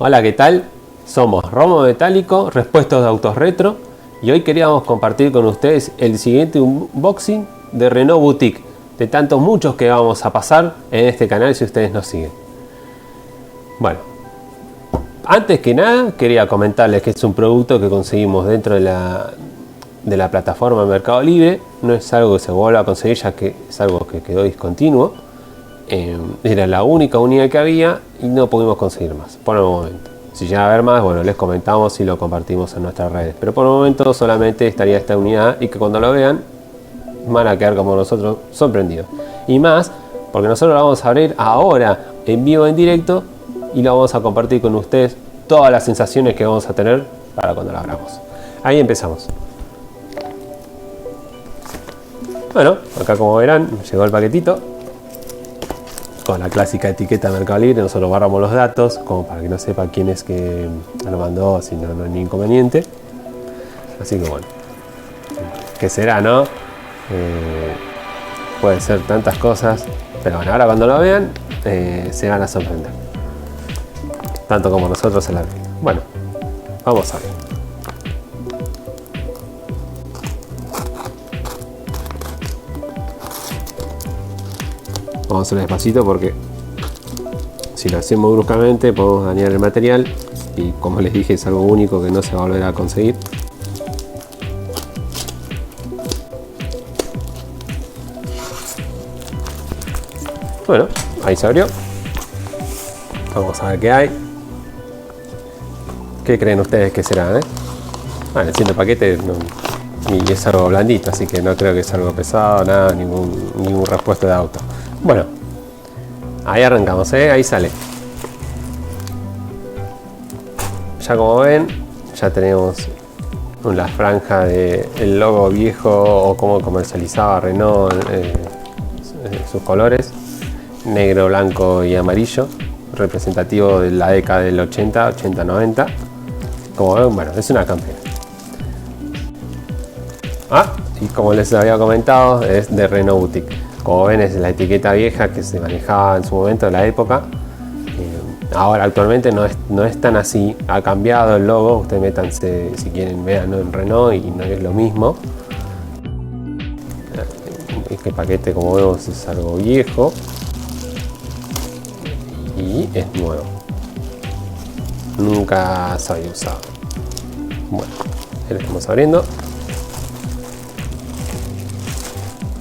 Hola, ¿qué tal? Somos Romo Metálico, Repuestos de Autos Retro, y hoy queríamos compartir con ustedes el siguiente unboxing de Renault Boutique, de tantos muchos que vamos a pasar en este canal si ustedes nos siguen. Bueno, antes que nada quería comentarles que es un producto que conseguimos dentro de la plataforma Mercado Libre. No es algo que se vuelva a conseguir, ya que es algo que quedó discontinuo. Era la única unidad que había y no pudimos conseguir más por el momento. Si llega a haber más, bueno, les comentamos y lo compartimos en nuestras redes, pero por el momento solamente estaría esta unidad, y que cuando lo vean van a quedar como nosotros, sorprendidos. Y más porque nosotros lo vamos a abrir ahora en vivo, en directo, y lo vamos a compartir con ustedes todas las sensaciones que vamos a tener para cuando lo abramos. Ahí empezamos. Bueno, acá como verán llegó el paquetito con la clásica etiqueta Mercado Libre. Nosotros barramos los datos como para que no sepa quién es que lo mandó, si no, no hay ni inconveniente. Así que bueno, ¿qué será, no? Puede ser tantas cosas, pero bueno, ahora cuando lo vean se van a sorprender, tanto como nosotros al abrir. Bueno, vamos a ver. Vamos a hacer despacito porque si lo hacemos bruscamente podemos dañar el material, y como les dije es algo único que no se va a volver a conseguir. Bueno, ahí se abrió. Vamos a ver qué hay. ¿Qué creen ustedes que será? Bueno, siendo el paquete y es algo blandito, así que no creo que es algo pesado, nada, ningún repuesto de auto. Bueno, ahí arrancamos, ahí sale. Ya como ven, ya tenemos la franja del logo viejo, o como comercializaba Renault sus colores, negro, blanco y amarillo, representativo de la década del 80, 90. Como ven, bueno, es una campera. Y como les había comentado, es de Renault Boutique. Como ven, es la etiqueta vieja que se manejaba en su momento, de la época. Ahora actualmente no es tan así, ha cambiado el logo. Ustedes métanse si quieren, vean en Renault, y no es lo mismo. Este paquete, como vemos, es algo viejo y es nuevo, nunca se había usado. Bueno, lo estamos abriendo.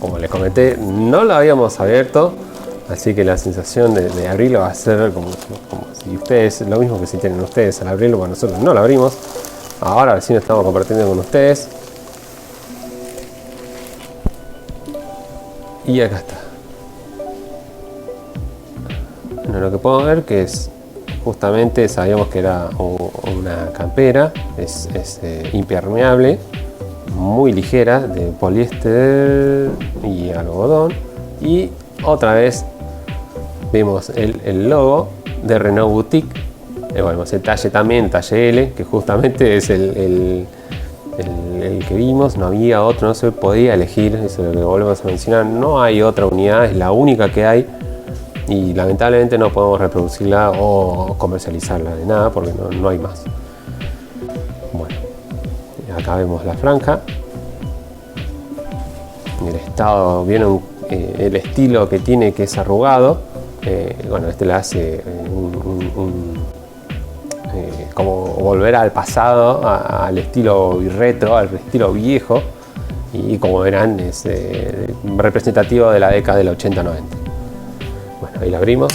Como les comenté, no lo habíamos abierto, así que la sensación de abrirlo va a ser como si ustedes, lo mismo que si tienen ustedes al abrirlo. Bueno, nosotros no lo abrimos, ahora recién lo estamos compartiendo con ustedes. Y acá está. Bueno, lo que podemos ver que es, justamente sabíamos que era una campera, es impermeable, muy ligera, de poliéster y algodón. Y otra vez vemos el logo de Renault Boutique. Bueno, el talle también, talle L, que justamente es el que vimos. No había otro, no se podía elegir, eso es lo que volvemos a mencionar. No hay otra unidad, es la única que hay, y lamentablemente no podemos reproducirla o comercializarla de nada porque no hay más. Bueno, acá vemos la franja, el estado, vieron el estilo que tiene, que es arrugado. Bueno, este le hace como volver al pasado, al estilo retro, al estilo viejo, y como verán es representativo de la década del 80-90. Bueno, ahí la abrimos.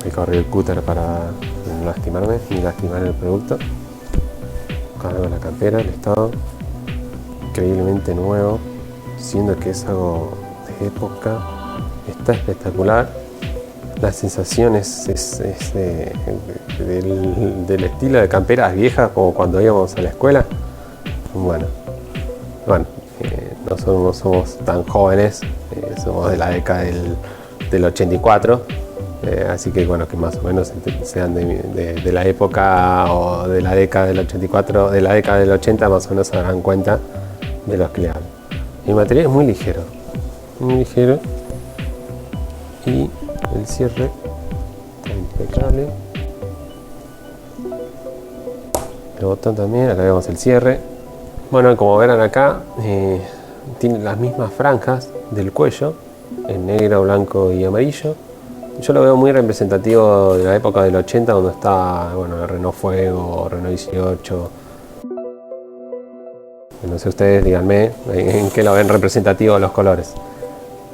Hay que abrir el cúter para no lastimarme ni lastimar el producto. Acá vemos la campera, el estado increíblemente nuevo, siendo que es algo de época. Está espectacular. La sensación es del estilo de camperas viejas, como cuando íbamos a la escuela. Bueno, no somos tan jóvenes, somos de la década del 84. Así que bueno, que más o menos sean de la época o de la década del 84, de la década del 80, más o menos se darán cuenta de los que le hablo. El material es muy ligero y el cierre está impecable. El botón también, acá vemos el cierre. Bueno, como verán acá, tiene las mismas franjas del cuello, en negro, blanco y amarillo. Yo lo veo muy representativo de la época del 80, donde está, bueno, el Renault Fuego, Renault 18. No sé ustedes, díganme en qué lo ven representativo los colores.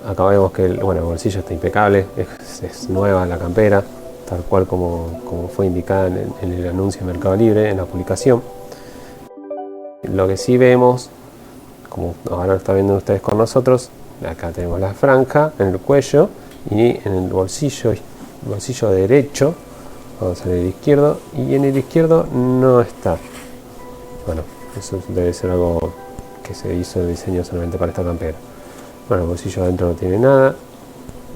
Acá vemos que el bolsillo está impecable, es nueva la campera, tal cual como fue indicada en el anuncio de Mercado Libre, en la publicación. Lo que sí vemos, como ahora lo están viendo ustedes con nosotros, acá tenemos la franja en el cuello y en el bolsillo derecho, vamos a ver el izquierdo, y en el izquierdo no está. Bueno, eso debe ser algo que se hizo de diseño solamente para esta campera. Bueno, el bolsillo adentro no tiene nada,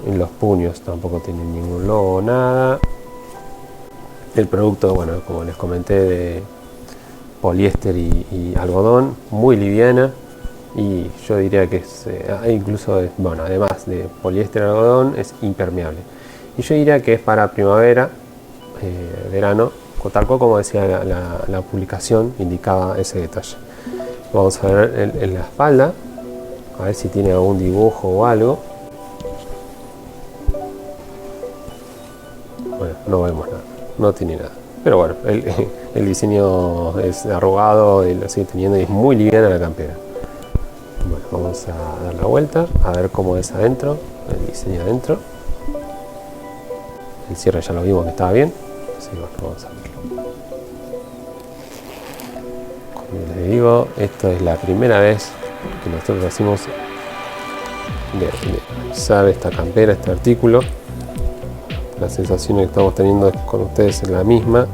en los puños tampoco tiene ningún logo, nada. El producto, bueno, como les comenté, de poliéster y algodón, muy liviana, y yo diría que es, incluso, bueno, además de poliéster y algodón, es impermeable. Y yo diría que es para primavera, verano, tal cual como decía la publicación, indicaba ese detalle. Vamos a ver en la espalda, a ver si tiene algún dibujo o algo. Bueno, no vemos nada, no tiene nada. Pero bueno, el diseño es arrugado y lo sigue teniendo y es muy liviana la campera. Bueno, vamos a dar la vuelta, a ver cómo es adentro, el diseño adentro. El cierre ya lo vimos que estaba bien, así que bueno, vamos a verlo. Como les digo, esto es la primera vez que nosotros hacemos de usar esta campera, este artículo. La sensación que estamos teniendo con ustedes es la misma.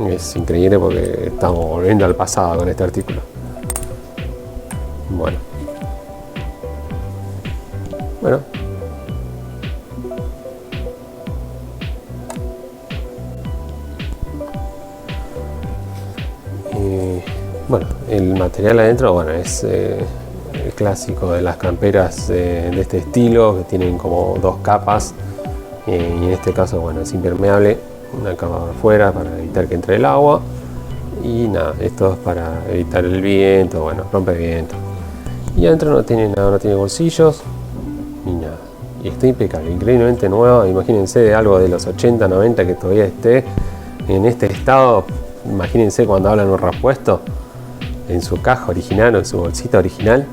Es increíble porque estamos volviendo al pasado con este artículo. Bueno. Bueno, el material adentro, bueno, es el clásico de las camperas de este estilo, que tienen como dos capas. Y en este caso, bueno, es impermeable, una capa por fuera para evitar que entre el agua, y nada, esto es para evitar el viento, bueno, rompe viento. Y adentro no tiene nada, no tiene bolsillos ni nada, y está impecable, increíblemente nueva. Imagínense de algo de los 80, 90 que todavía esté en este estado. Imagínense cuando hablan un repuesto en su caja original o en su bolsita original.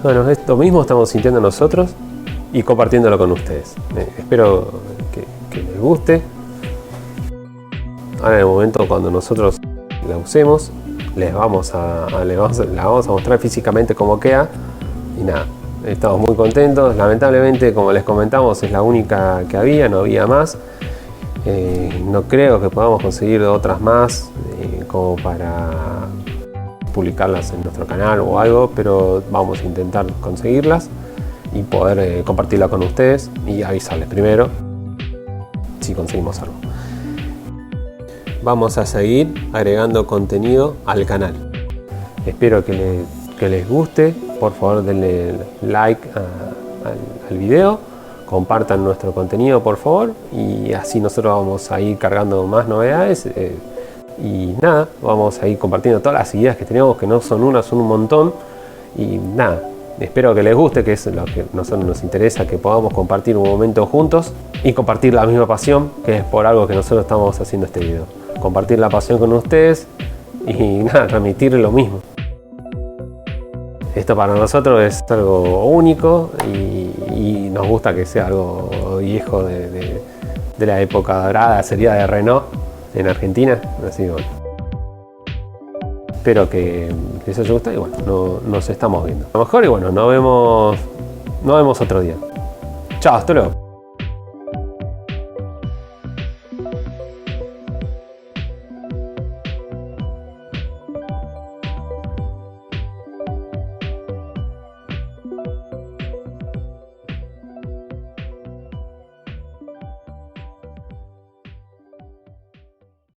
Bueno, esto mismo estamos sintiendo nosotros y compartiéndolo con ustedes. Espero que les guste. Ahora en el momento cuando nosotros la usemos, la vamos a mostrar físicamente cómo queda. Y nada, estamos muy contentos. Lamentablemente, como les comentamos, es la única que había, no había más. No creo que podamos conseguir otras más como para publicarlas en nuestro canal o algo, pero vamos a intentar conseguirlas y poder compartirla con ustedes y avisarles primero si conseguimos algo. Vamos a seguir agregando contenido al canal. Espero que les guste. Por favor, denle like al video, compartan nuestro contenido por favor, y así nosotros vamos a ir cargando más novedades. Y nada, vamos a ir compartiendo todas las ideas que tenemos, que no son una, son un montón. Y nada, espero que les guste, que es lo que a nosotros nos interesa, que podamos compartir un momento juntos y compartir la misma pasión, que es por algo que nosotros estamos haciendo este video. Compartir la pasión con ustedes y nada, transmitir lo mismo. Esto para nosotros es algo único y nos gusta que sea algo viejo de la época dorada, sería de Renault en Argentina. Así que bueno, espero que les haya gustado y bueno, nos estamos viendo. A lo mejor y bueno, nos vemos otro día. Chao, hasta luego.